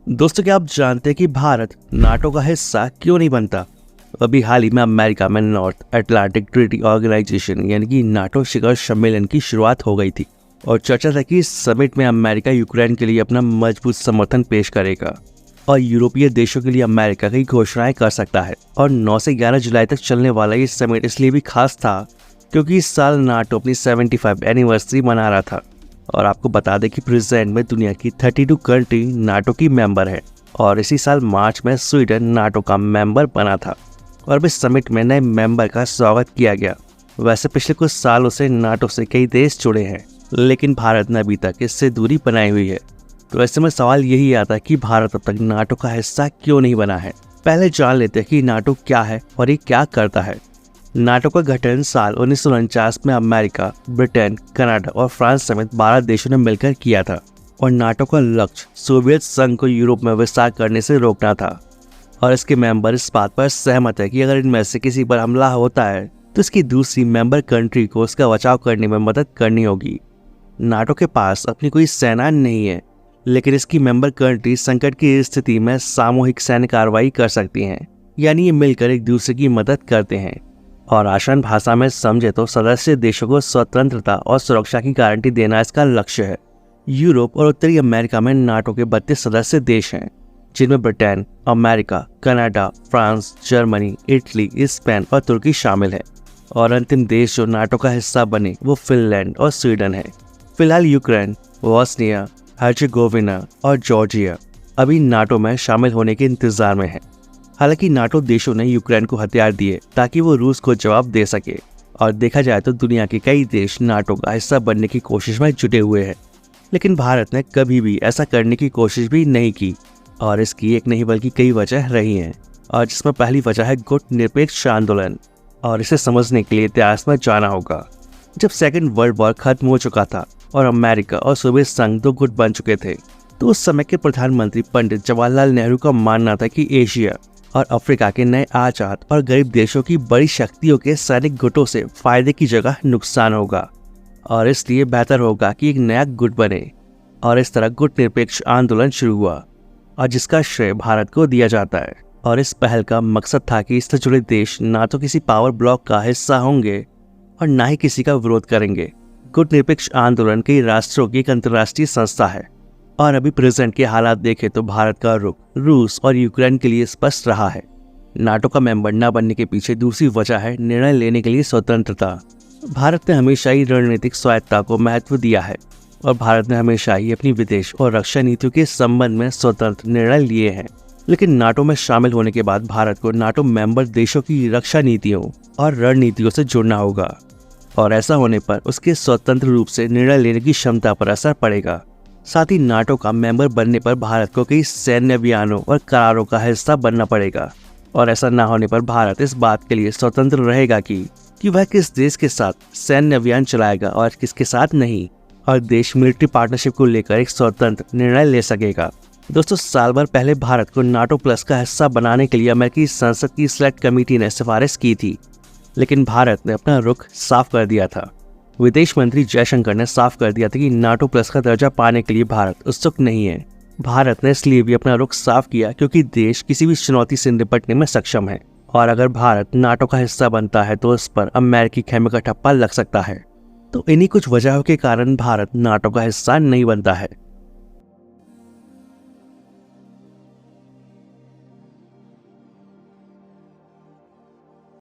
दोस्तों, क्या आप जानते हैं कि भारत नाटो का हिस्सा क्यों नहीं बनता? अभी हाल ही में अमेरिका में नॉर्थ अटलांटिक ट्रीटी ऑर्गेनाइजेशन यानी कि नाटो शिखर सम्मेलन की शुरुआत हो गई थी और चर्चा था कि इस समिट में अमेरिका यूक्रेन के लिए अपना मजबूत समर्थन पेश करेगा और यूरोपीय देशों के लिए अमेरिका की घोषणाएं कर सकता है। और 9 से 11 जुलाई तक चलने वाला ये समिट इसलिए भी खास था क्योंकि इस साल नाटो अपनी 75 एनिवर्सरी मना रहा था। और आपको बता दें कि प्रेजेंट में दुनिया की 32 कंट्री नाटो की मेंबर है और इसी साल मार्च में स्वीडन नाटो का मेंबर बना था और इस समिट में नए मेंबर का स्वागत किया गया। वैसे पिछले कुछ सालों से नाटो से कई देश जुड़े हैं, लेकिन भारत ने अभी तक इससे दूरी बनाई हुई है। तो ऐसे में सवाल यही आता है कि भारत अब तक नाटो का हिस्सा क्यों नहीं बना है। पहले जान लेते हैं कि नाटो क्या है और ये क्या करता है। नाटो का गठन साल 1949 में अमेरिका, ब्रिटेन, कनाडा और फ्रांस समेत 12 देशों ने मिलकर किया था और नाटो का लक्ष्य सोवियत संघ को यूरोप में विस्तार करने से रोकना था। और इसके मेंबर इस बात पर सहमत है कि अगर इनमें से किसी पर हमला होता है तो इसकी दूसरी मेंबर कंट्री को उसका बचाव करने में मदद करनी होगी। नाटो के पास अपनी कोई सेना नहीं है, लेकिन इसकी मेंबर कंट्री संकट की स्थिति में सामूहिक सैन्य कार्रवाई कर सकती हैं, यानी ये मिलकर एक दूसरे की मदद करते हैं। और आसान भाषा में समझे तो सदस्य देशों को स्वतंत्रता और सुरक्षा की गारंटी देना इसका लक्ष्य है। यूरोप और उत्तरी अमेरिका में नाटो के 32 सदस्य देश हैं, जिनमें Britain, America, Canada, France, Germany, Italy, Spain और तुर्की शामिल है। और अंतिम देश जो नाटो का हिस्सा बने वो फिनलैंड और स्वीडन है। फिलहाल यूक्रेन, बोस्निया, हर्जेगोविना और जॉर्जिया अभी नाटो में शामिल होने के इंतजार में है। हालांकि नाटो देशों ने यूक्रेन को हथियार दिए ताकि वो रूस को जवाब दे सके। और देखा जाए तो दुनिया के कई देश नाटो का हिस्सा बनने की कोशिश में जुटे हुए हैं, लेकिन भारत ने कभी भी ऐसा करने की कोशिश भी नहीं की। और इसकी एक नहीं बल्कि कई वजह रही हैं, और जिसमें पहली वजह है गुट निरपेक्ष आंदोलन। और इसे समझने के लिए इतिहास में जाना होगा। जब सेकेंड वर्ल्ड वॉर खत्म हो चुका था और अमेरिका और सोवियत संघ दो गुट बन चुके थे, तो उस समय के प्रधानमंत्री पंडित जवाहरलाल नेहरू का मानना था कि एशिया और अफ्रीका के नए आजाद और गरीब देशों की बड़ी शक्तियों के सैनिक गुटों से फायदे की जगह नुकसान होगा और इसलिए बेहतर होगा कि एक नया गुट बने। और इस तरह गुट निरपेक्ष आंदोलन शुरू हुआ और जिसका श्रेय भारत को दिया जाता है। और इस पहल का मकसद था कि इससे जुड़े देश ना तो किसी पावर ब्लॉक का हिस्सा होंगे और ना ही किसी का विरोध करेंगे। गुट निरपेक्ष आंदोलन कई राष्ट्रों की एक अंतर्राष्ट्रीय संस्था है और अभी प्रेजेंट के हालात देखें तो भारत का रुख रूस और यूक्रेन के लिए स्पष्ट रहा है। नाटो का मेंबर न बनने के पीछे दूसरी वजह है निर्णय लेने के लिए स्वतंत्रता। भारत ने हमेशा ही रणनीतिक स्वायत्तता को महत्व दिया है और भारत ने हमेशा ही अपनी विदेश और रक्षा नीतियों के संबंध में स्वतंत्र निर्णय लिए हैं। लेकिन नाटो में शामिल होने के बाद भारत को नाटो मेंबर देशों की रक्षा नीतियों और रणनीतियों से जुड़ना होगा और ऐसा होने पर उसके स्वतंत्र रूप से निर्णय लेने की क्षमता पर असर पड़ेगा। साथ ही नाटो का मेंबर बनने पर भारत को कई सैन्य अभियानों और करारों का हिस्सा बनना पड़ेगा और ऐसा न होने पर भारत इस बात के लिए स्वतंत्र रहेगा कि वह किस देश के साथ सैन्य अभियान चलाएगा और किसके साथ नहीं, और देश मिलिट्री पार्टनरशिप को लेकर एक स्वतंत्र निर्णय ले सकेगा। दोस्तों, साल भर पहले भारत को नाटो प्लस का हिस्सा बनाने के लिए अमेरिकी संसद की सेलेक्ट कमेटी ने सिफारिश की थी, लेकिन भारत ने अपना रुख साफ कर दिया था। विदेश मंत्री जयशंकर ने साफ कर दिया था कि नाटो प्लस का दर्जा पाने के लिए भारत उत्सुक नहीं है। भारत ने इसलिए भी अपना रुख साफ किया क्योंकि देश किसी भी चुनौती से निपटने में सक्षम है और अगर भारत नाटो का हिस्सा बनता है तो उस पर अमेरिकी खेमे का ठप्पा लग सकता है। तो इन्हीं कुछ वजहों के कारण भारत नाटो का हिस्सा नहीं बनता है।